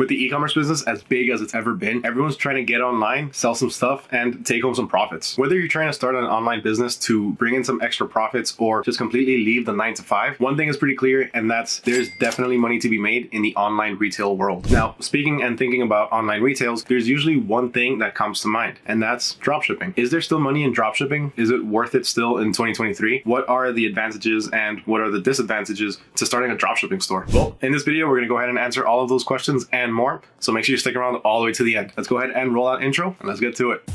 With the e-commerce business as big as it's ever been, everyone's trying to get online, sell some stuff, and take home some profits. Whether you're trying to start an online business to bring in some extra profits or just completely leave the 9 to 5, one thing is pretty clear, and that's there's definitely money to be made in the online retail world. Now, speaking and thinking about online retails, there's usually one thing that comes to mind, and that's dropshipping. Is there still money in dropshipping? Is it worth it still in 2023? What are the advantages and what are the disadvantages to starting a dropshipping store? Well, in this video, we're going to go ahead and answer all of those questions and more. So make sure you stick around all the way to the end. Let's go ahead and roll out intro and let's get to it.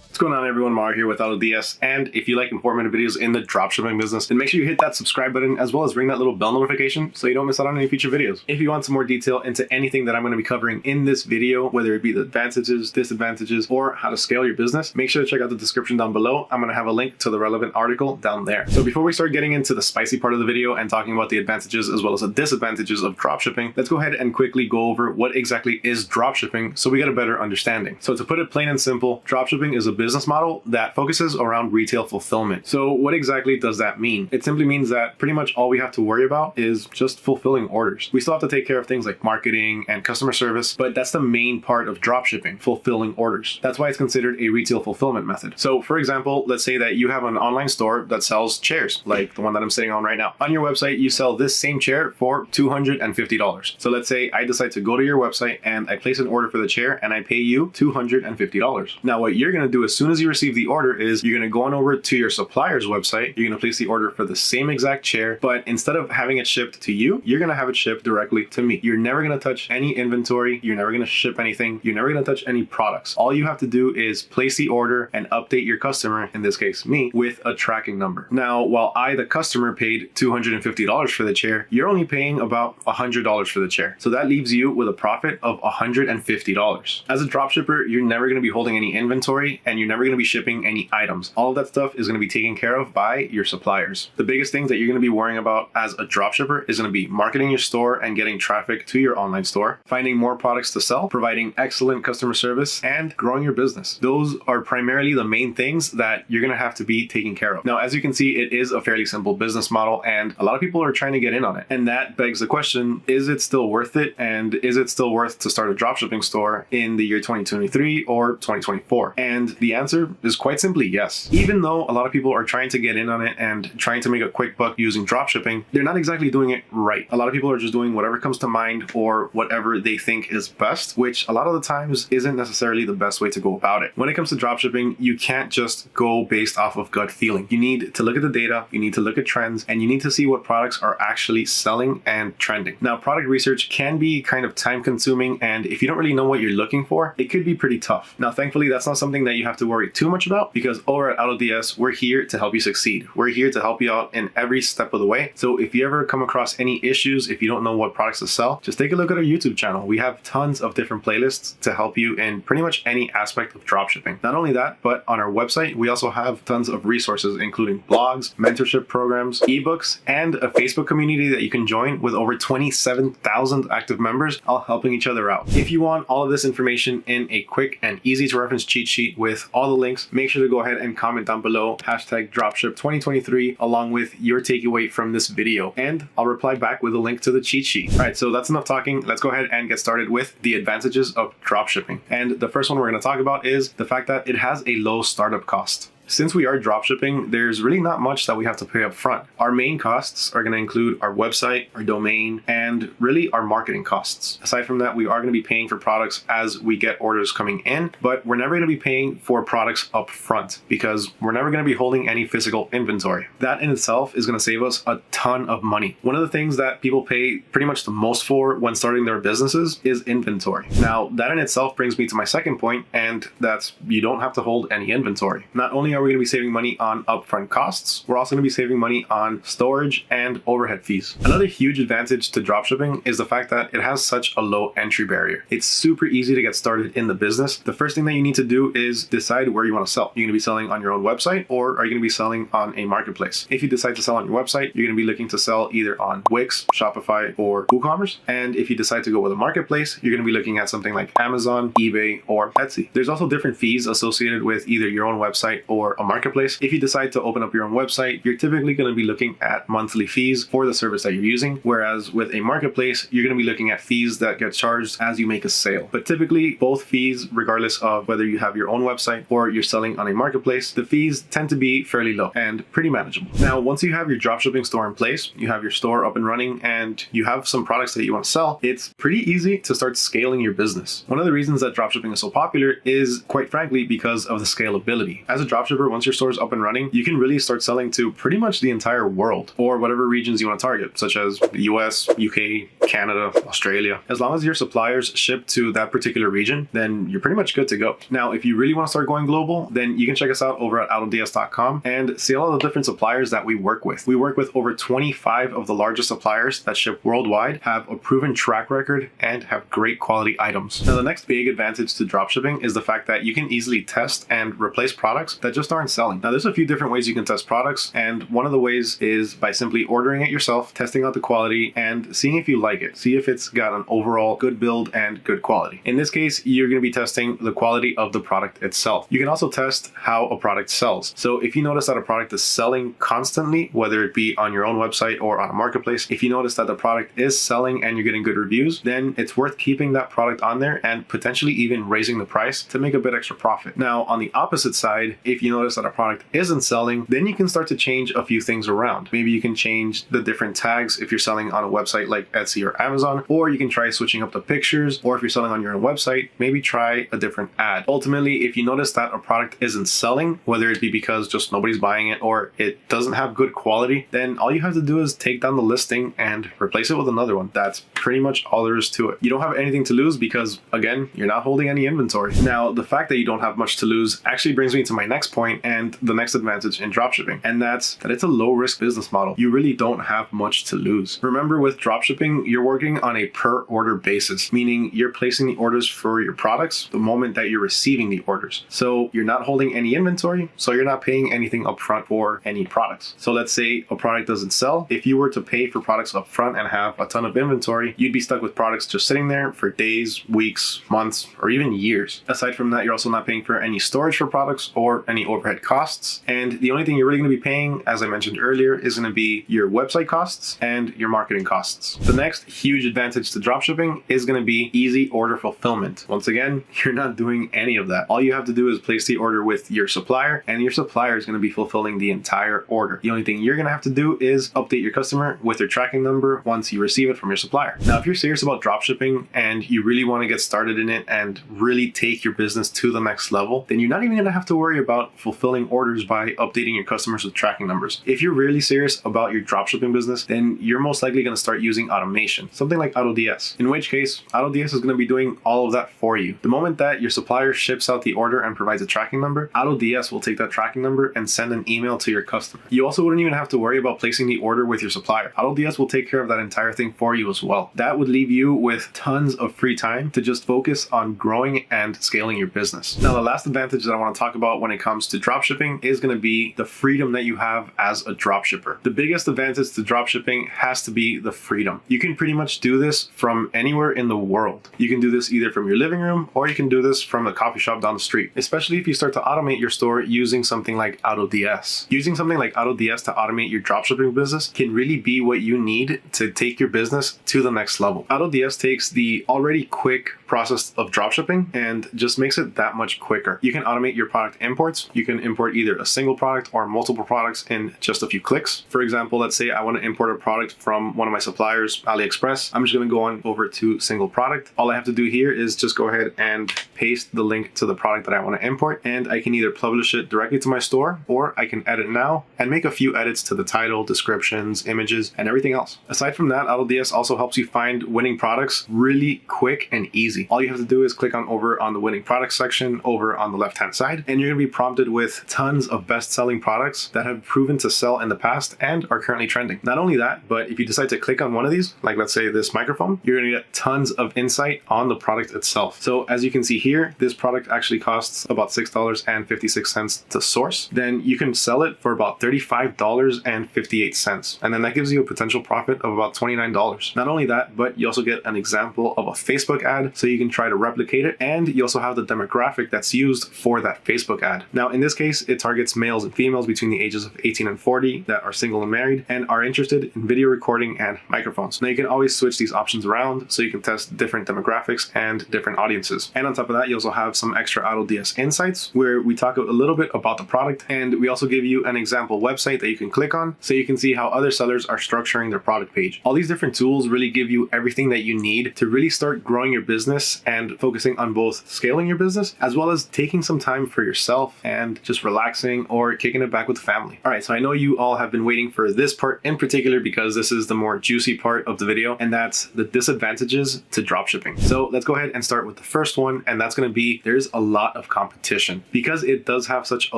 What's going on, everyone? Mar here with Oberlo, and if you like informative videos in the dropshipping business, then make sure you hit that subscribe button as well as ring that little bell notification so you don't miss out on any future videos. If you want some more detail into anything that I'm going to be covering in this video, whether it be the advantages, disadvantages, or how to scale your business, make sure to check out the description down below. I'm going to have a link to the relevant article down there. So before we start getting into the spicy part of the video and talking about the advantages as well as the disadvantages of dropshipping, let's go ahead and quickly go over what exactly is dropshipping so we get a better understanding. So to put it plain and simple, dropshipping is a business model that focuses around retail fulfillment. So what exactly does that mean? It simply means that pretty much all we have to worry about is just fulfilling orders. We still have to take care of things like marketing and customer service, but that's the main part of dropshipping, fulfilling orders. That's why it's considered a retail fulfillment method. So for example, let's say that you have an online store that sells chairs, like the one that I'm sitting on right now. On your website, you sell this same chair for $250. So let's say I decide to go to your website and I place an order for the chair and I pay you $250. Now what you're going to do as soon as you receive the order is you're going to go on over to your supplier's website. You're going to place the order for the same exact chair, but instead of having it shipped to you, you're going to have it shipped directly to me. You're never going to touch any inventory. You're never going to ship anything. You're never going to touch any products. All you have to do is place the order and update your customer, in this case me, with a tracking number. Now, while I, the customer, paid $250 for the chair, you're only paying about $100 for the chair. So that leaves you with a profit of $150. As a dropshipper, you're never going to be holding any inventory and you're never going to be shipping any items. All of that stuff is going to be taken care of by your suppliers. The biggest things that you're going to be worrying about as a dropshipper is going to be marketing your store and getting traffic to your online store, finding more products to sell, providing excellent customer service, and growing your business. Those are primarily the main things that you're going to have to be taking care of. Now, as you can see, it is a fairly simple business model and a lot of people are trying to get in on it. And that begs the question, is it still worth it? And is it still worth to start a dropshipping store in the year 2023 or 2024? And the answer is quite simply yes. Even though a lot of people are trying to get in on it and trying to make a quick buck using dropshipping, they're not exactly doing it right. A lot of people are just doing whatever comes to mind or whatever they think is best, which a lot of the times isn't necessarily the best way to go about it. When it comes to dropshipping, you can't just go based off of gut feeling. You need to look at the data, you need to look at trends, and you need to see what products are actually selling and trending. Now, product research can be kind of time consuming, and if you don't really know what you're looking for, it could be pretty tough. Now, thankfully, that's not something that you have to worry too much about, because over at Oberlo, we're here to help you succeed. We're here to help you out in every step of the way. So if you ever come across any issues, if you don't know what products to sell, just take a look at our YouTube channel. We have tons of different playlists to help you in pretty much any aspect of dropshipping. Not only that, but on our website, we also have tons of resources, including blogs, mentorship programs, ebooks, and a Facebook community that you can join with over 27,000 active members, all helping each other out. If you want all of this information in a quick and easy to reference cheat sheet with all the links, make sure to go ahead and comment down below #dropship2023 along with your takeaway from this video, and I'll reply back with a link to the cheat sheet. All right, so that's enough talking. Let's go ahead and get started with the advantages of dropshipping. And the first one we're going to talk about is the fact that it has a low startup cost. Since we are dropshipping, there's really not much that we have to pay up front. Our main costs are going to include our website, our domain, and really our marketing costs. Aside from that, we are going to be paying for products as we get orders coming in, but we're never going to be paying for products up front because we're never going to be holding any physical inventory. That in itself is going to save us a ton of money. One of the things that people pay pretty much the most for when starting their businesses is inventory. Now, that in itself brings me to my second point, and that's you don't have to hold any inventory. Not only are we going to be saving money on upfront costs, we're also going to be saving money on storage and overhead fees. Another huge advantage to dropshipping is the fact that it has such a low entry barrier. It's super easy to get started in the business. The first thing that you need to do is decide where you want to sell. You're going to be selling on your own website, or are you going to be selling on a marketplace? If you decide to sell on your website, you're going to be looking to sell either on Wix, Shopify, or WooCommerce. And if you decide to go with a marketplace, you're going to be looking at something like Amazon, eBay, or Etsy. There's also different fees associated with either your own website or or a marketplace. If you decide to open up your own website, you're typically going to be looking at monthly fees for the service that you're using, whereas with a marketplace, you're going to be looking at fees that get charged as you make a sale. But typically, both fees, regardless of whether you have your own website or you're selling on a marketplace, the fees tend to be fairly low and pretty manageable. Now, once you have your dropshipping store in place, you have your store up and running, and you have some products that you want to sell, it's pretty easy to start scaling your business. One of the reasons that dropshipping is so popular is, quite frankly, because of the scalability. As a dropshipper, once your store is up and running, you can really start selling to pretty much the entire world, or whatever regions you want to target, such as the US, UK, Canada, Australia. As long as your suppliers ship to that particular region, then you're pretty much good to go. Now, if you really want to start going global, then you can check us out over at autods.com and see all the different suppliers that we work with. We work with over 25 of the largest suppliers that ship worldwide, have a proven track record, and have great quality items. Now, the next big advantage to dropshipping is the fact that you can easily test and replace products that just aren't selling. Now, there's a few different ways you can test products, and one of the ways is by simply ordering it yourself, testing out the quality, and seeing if you like it. See if it's got an overall good build and good quality. In this case, you're going to be testing the quality of the product itself. You can also test how a product sells. So if you notice that a product is selling constantly, whether it be on your own website or on a marketplace, if you notice that the product is selling and you're getting good reviews, then it's worth keeping that product on there and potentially even raising the price to make a bit extra profit. Now, on the opposite side, if you notice that a product isn't selling, then you can start to change a few things around. Maybe you can change the different tags if you're selling on a website like Etsy or Amazon, or you can try switching up the pictures, or if you're selling on your own website, maybe try a different ad. Ultimately, if you notice that a product isn't selling, whether it be because just nobody's buying it or it doesn't have good quality, then all you have to do is take down the listing and replace it with another one. That's pretty much all there is to it. You don't have anything to lose because, again, you're not holding any inventory. Now, the fact that you don't have much to lose actually brings me to my next point and the next advantage in dropshipping, and that's that it's a low-risk business model. You really don't have much to lose. Remember, with dropshipping, you're working on a per order basis, meaning you're placing the orders for your products the moment that you're receiving the orders. So you're not holding any inventory, so you're not paying anything upfront for any products. So let's say a product doesn't sell. If you were to pay for products upfront and have a ton of inventory, you'd be stuck with products just sitting there for days, weeks, months, or even years. Aside from that, you're also not paying for any storage for products or any overhead costs. And the only thing you're really going to be paying, as I mentioned earlier, is going to be your website costs and your marketing costs. The next huge advantage to dropshipping is going to be easy order fulfillment. Once again, you're not doing any of that. All you have to do is place the order with your supplier, and your supplier is going to be fulfilling the entire order. The only thing you're going to have to do is update your customer with their tracking number once you receive it from your supplier. Now, if you're serious about dropshipping and you really want to get started in it and really take your business to the next level, then you're not even going to have to worry about fulfilling orders by updating your customers with tracking numbers. If you're really serious about your dropshipping business, then you're most likely going to start using automation, something like AutoDS, in which case AutoDS is going to be doing all of that for you. The moment that your supplier ships out the order and provides a tracking number, AutoDS will take that tracking number and send an email to your customer. You also wouldn't even have to worry about placing the order with your supplier. AutoDS will take care of that entire thing for you as well. That would leave you with tons of free time to just focus on growing and scaling your business. Now, the last advantage that I want to talk about when it comes to dropshipping is going to be the freedom that you have as a dropshipper. The biggest advantage to dropshipping has to be the freedom. You can pretty much do this from anywhere in the world. You can do this either from your living room or you can do this from the coffee shop down the street, especially if you start to automate your store using something like AutoDS. Using something like AutoDS to automate your dropshipping business can really be what you need to take your business to the next level. AutoDS takes the already quick process of dropshipping and just makes it that much quicker. You can automate your product imports. You can import either a single product or multiple products in just a few clicks. For example, let's say I want to import a product from one of my suppliers, AliExpress. I'm just going to go on over to single product. All I have to do here is just go ahead and paste the link to the product that I want to import, and I can either publish it directly to my store or I can edit now and make a few edits to the title, descriptions, images, and everything else. Aside from that, AutoDS also helps you find winning products really quick and easy. All you have to do is click on over on the winning products section over on the left-hand side, and you're going to be prompted with tons of best-selling products that have proven to sell in the past and are currently trending. Not only that, but if you decide to click on one of these, like let's say this microphone, you're going to get tons of insight on the product itself. So as you can see here, this product actually costs about $6.56 to source. Then you can sell it for about $35.58. And then that gives you a potential profit of about $29. Not only that, but you also get an example of a Facebook ad, so you can try to replicate it. And you also have the demographic that's used for that Facebook ad. Now, in this case, it targets males and females between the ages of 18 and 40 that are single and married and are interested in video recording and microphones. Now you can always switch these options around so you can test different demographics and different audiences. And on top of that, you also have some extra AutoDS insights where we talk a little bit about the product, and we also give you an example website that you can click on so you can see how other sellers are structuring their product page. All these different tools really give you everything that you need to really start growing your business and focusing on both scaling your business as well as taking some time for yourself and just relaxing or kicking it back with family. All right, so I know you all have been waiting for this part in particular because this is the more juicy part of the video, and that's the disadvantages to dropshipping. So let's go ahead and start with the first one, and that's going to be there's a lot of competition. Because it does have such a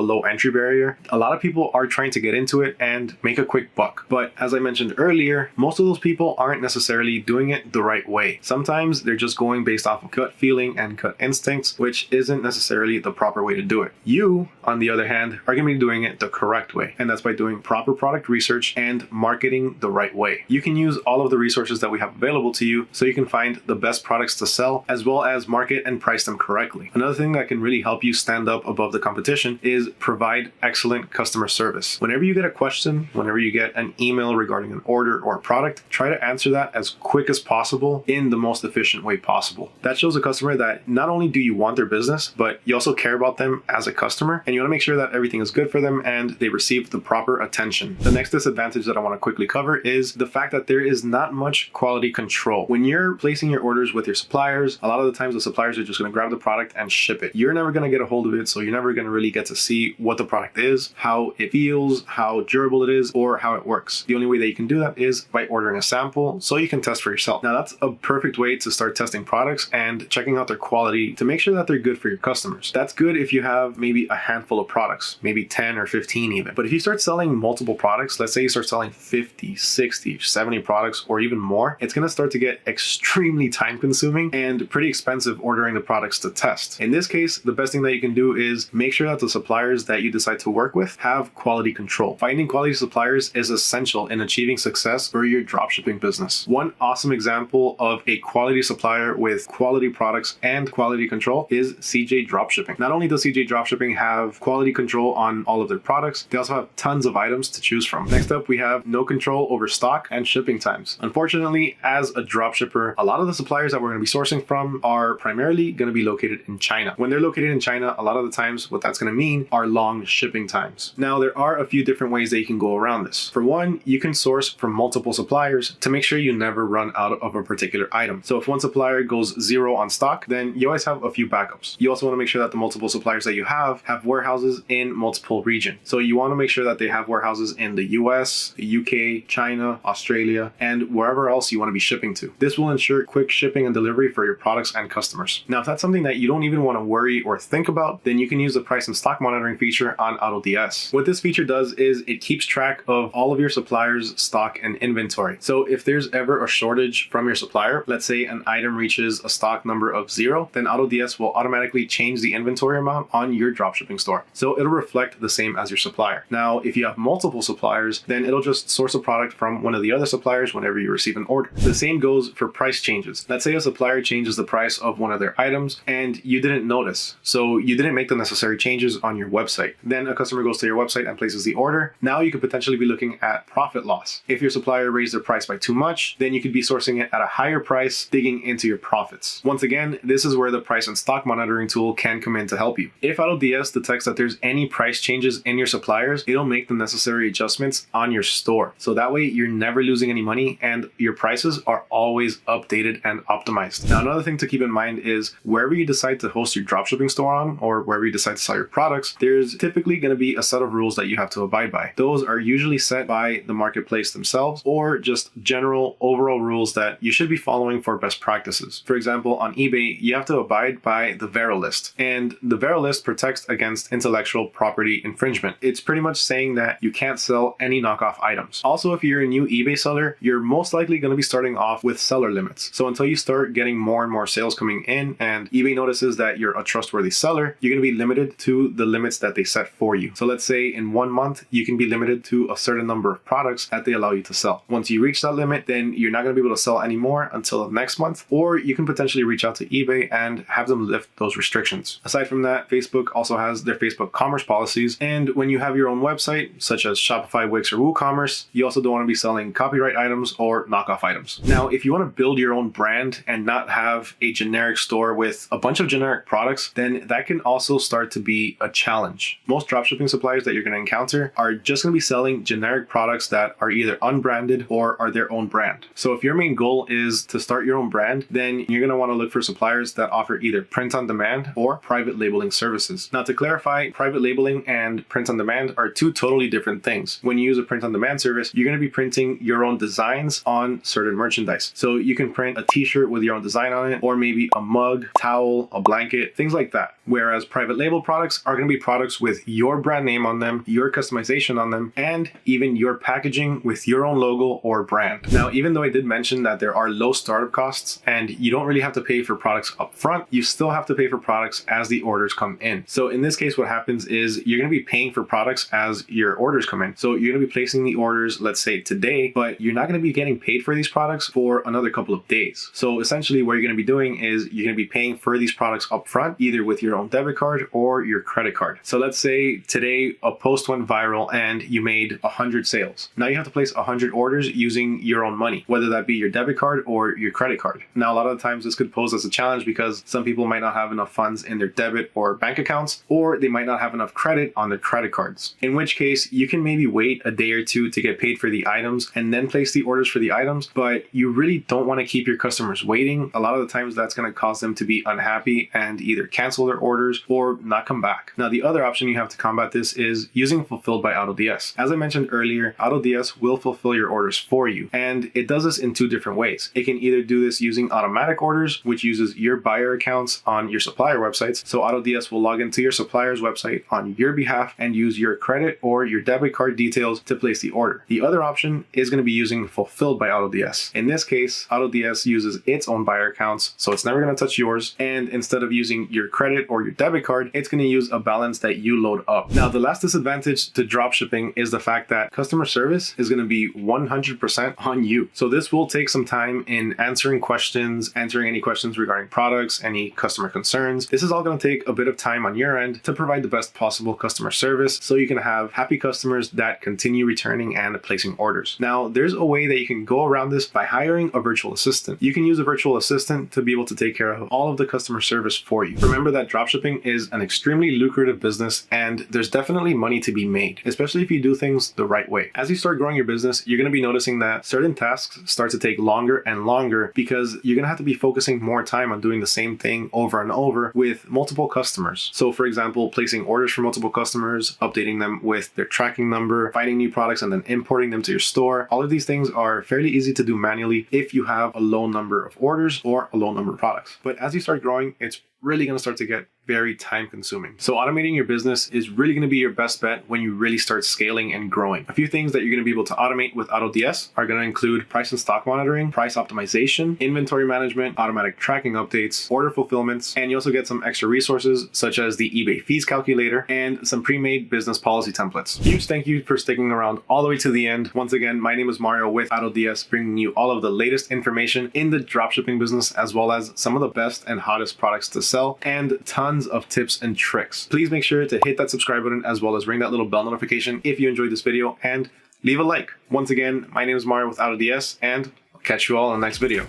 low entry barrier, a lot of people are trying to get into it and make a quick buck. But as I mentioned earlier, most of those people aren't necessarily doing it the right way. Sometimes they're just going based off of gut feeling and gut instincts, which isn't necessarily the proper way to do it. You, on the other hand, are going to be doing it the correct way, and that's by doing proper product research and marketing the right way. You can use all of the resources that we have available to you so you can find the best products to sell as well as market and price them correctly. Another thing that can really help you stand up above the competition is provide excellent customer service. Whenever you get a question, whenever you get an email regarding an order or a product, try to answer that as quick as possible in the most efficient way possible. That shows a customer that not only do you want their business, but you also care about them as a customer, and you want to make sure that everything is good for them and they receive the proper attention. The next disadvantage that I want to quickly cover is the fact that there is not much quality control. When you're placing your orders with your suppliers, a lot of the times the suppliers are just going to grab the product and ship it. You're never going to get a hold of it, so you're never going to really get to see what the product is, how it feels, how durable it is, or how it works. The only way that you can do that is by ordering a sample so you can test for yourself. Now that's a perfect way to start testing products and checking out their quality to make sure that they're good for your customers. That's good if you have maybe a handful of products, maybe 10 or 15 even. But if you start selling multiple products, let's say you start selling 50, 60, 70 products or even more, it's going to start to get extremely time consuming and pretty expensive ordering the products to test. In this case, the best thing that you can do is make sure that the suppliers that you decide to work with have quality control. Finding quality suppliers is essential in achieving success for your dropshipping business. One awesome example of a quality supplier with quality products and quality control is CJ Dropshipping. Not only does CJ Dropshipping have quality control on all of their products, they also have tons of items to choose from. Next up, we have no control over stock and shipping times. Unfortunately, as a dropshipper, a lot of the suppliers that we're going to be sourcing from are primarily going to be located in China. When they're located in China, a lot of the times what that's going to mean are long shipping times. Now, there are a few different ways that you can go around this. For one, you can source from multiple suppliers to make sure you never run out of a particular item. So if one supplier goes zero on stock, then you always have a few backups. You also want to make sure that the multiple suppliers that you have warehouses in multiple regions. So you want to make sure that they have warehouses in the US, the UK, China, Australia, and wherever else you want to be shipping to. This will ensure quick shipping and delivery for your products and customers. Now, if that's something that you don't even want to worry or think about, then you can use the price and stock monitoring feature on AutoDS. What this feature does is it keeps track of all of your suppliers' stock and inventory. So if there's ever a shortage from your supplier, let's say an item reaches a stock number of 0, then AutoDS will automatically change the inventory amount on your dropshipping store. So it'll reflect the same as your supplier. Now, if you have multiple suppliers, then it'll just source a product from one of the other suppliers whenever you receive an order. The same goes for price changes. Let's say a supplier changes the price of one of their items and you didn't notice. So you didn't make the necessary changes on your website. Then a customer goes to your website and places the order. Now you could potentially be looking at profit loss. If your supplier raised their price by too much, then you could be sourcing it at a higher price, digging into your profits. Once again, this is where the price and stock monitoring tool can come in to help you. If AutoDS detects that there's any price changes in your suppliers, it'll make the necessary adjustments on your store. So that way you're never losing any money and your prices are always updated and optimized. Now, another thing to keep in mind is wherever you decide to host your dropshipping store on, or wherever you decide to sell your products, there's typically going to be a set of rules that you have to abide by. Those are usually set by the marketplace themselves or just general overall rules that you should be following for best practices. For example, on eBay, you have to abide by the Vero list, and the Vero list protects against intellectual property infringement. It's pretty much saying that you can't sell any knockoff items. Also, if you're a new eBay seller, you're most likely going to be starting off with seller limits. So until you start getting more and more sales coming in and eBay notices that you're a trustworthy seller, you're going to be limited to the limits that they set for you. So let's say in 1 month, you can be limited to a certain number of products that they allow you to sell. Once you reach that limit, then you're not going to be able to sell anymore until next month, or you can potentially reach out to eBay and have them lift those restrictions. Aside from that, Facebook also has different their Facebook commerce policies. And when you have your own website, such as Shopify, Wix, or WooCommerce, you also don't want to be selling copyright items or knockoff items. Now, if you want to build your own brand and not have a generic store with a bunch of generic products, then that can also start to be a challenge. Most dropshipping suppliers that you're going to encounter are just going to be selling generic products that are either unbranded or are their own brand. So if your main goal is to start your own brand, then you're going to want to look for suppliers that offer either print on demand or private labeling services. Now, to clarify, private labeling and print on demand are two totally different things. When you use a print on demand service, you're going to be printing your own designs on certain merchandise. So you can print a t-shirt with your own design on it, or maybe a mug, towel, a blanket, things like that. Whereas private label products are going to be products with your brand name on them, your customization on them, and even your packaging with your own logo or brand. Now, even though I did mention that there are low startup costs and you don't really have to pay for products up front, you still have to pay for products as the orders come in. So in this case, what happens is you're going to be paying for products as your orders come in. So you're going to be placing the orders, let's say today, but you're not going to be getting paid for these products for another couple of days. So essentially what you're going to be doing is you're going to be paying for these products up front, either with your own debit card or your credit card. So let's say today a post went viral and you made 100 sales. Now you have to place 100 orders using your own money, whether that be your debit card or your credit card. Now, a lot of the times this could pose as a challenge because some people might not have enough funds in their debit or bank accounts, or they might not have enough credit on their credit cards. In which case you can maybe wait a day or two to get paid for the items and then place the orders for the items, but you really don't want to keep your customers waiting. A lot of the times that's going to cause them to be unhappy and either cancel their orders or not come back. Now, the other option you have to combat this is using Fulfilled by AutoDS. As I mentioned earlier, AutoDS will fulfill your orders for you, and it does this in two different ways. It can either do this using automatic orders, which uses your buyer accounts on your supplier websites. So AutoDS will log into your supplier's website on your behalf and use your credit or your debit card details to place the order. The other option is going to be using Fulfilled by AutoDS. In this case, AutoDS uses its own buyer accounts, so it's never going to touch yours. And instead of using your credit or your debit card, it's going to use a balance that you load up. Now, the last disadvantage to dropshipping is the fact that customer service is going to be 100% on you. So this will take some time in answering questions, answering any questions regarding products, any customer concerns. This is all going to take a bit of time on your end to provide the best possible customer service so you can have happy customers that continue returning and placing orders. Now, there's a way that you can go around this by hiring a virtual assistant. You can use a virtual assistant to be able to take care of all of the customer service for you. Remember that dropshipping is an extremely lucrative business and there's definitely money to be made, especially if you do things the right way. As you start growing your business, you're going to be noticing that certain tasks start to take longer and longer because you're going to have to be focusing more time on doing the same thing over and over with multiple customers. So for example, placing orders for multiple customers, updating them with their tracking number, finding new products and then importing them to your store. All of these things are fairly easy to do manually if you have a low number of orders or a low number of products. But as you start growing, it's really going to start to get very time consuming. So automating your business is really going to be your best bet when you really start scaling and growing. A few things that you're going to be able to automate with AutoDS are going to include price and stock monitoring, price optimization, inventory management, automatic tracking updates, order fulfillments, and you also get some extra resources such as the eBay fees calculator and some pre-made business policy templates. Huge thank you for sticking around all the way to the end. Once again, my name is Mario with AutoDS, bringing you all of the latest information in the dropshipping business, as well as some of the best and hottest products to sell and tons of tips and tricks. Please make sure to hit that subscribe button as well as ring that little bell notification if you enjoyed this video, and leave a like. Once again, my name is Mario with AutoDS, and I'll catch you all in the next video.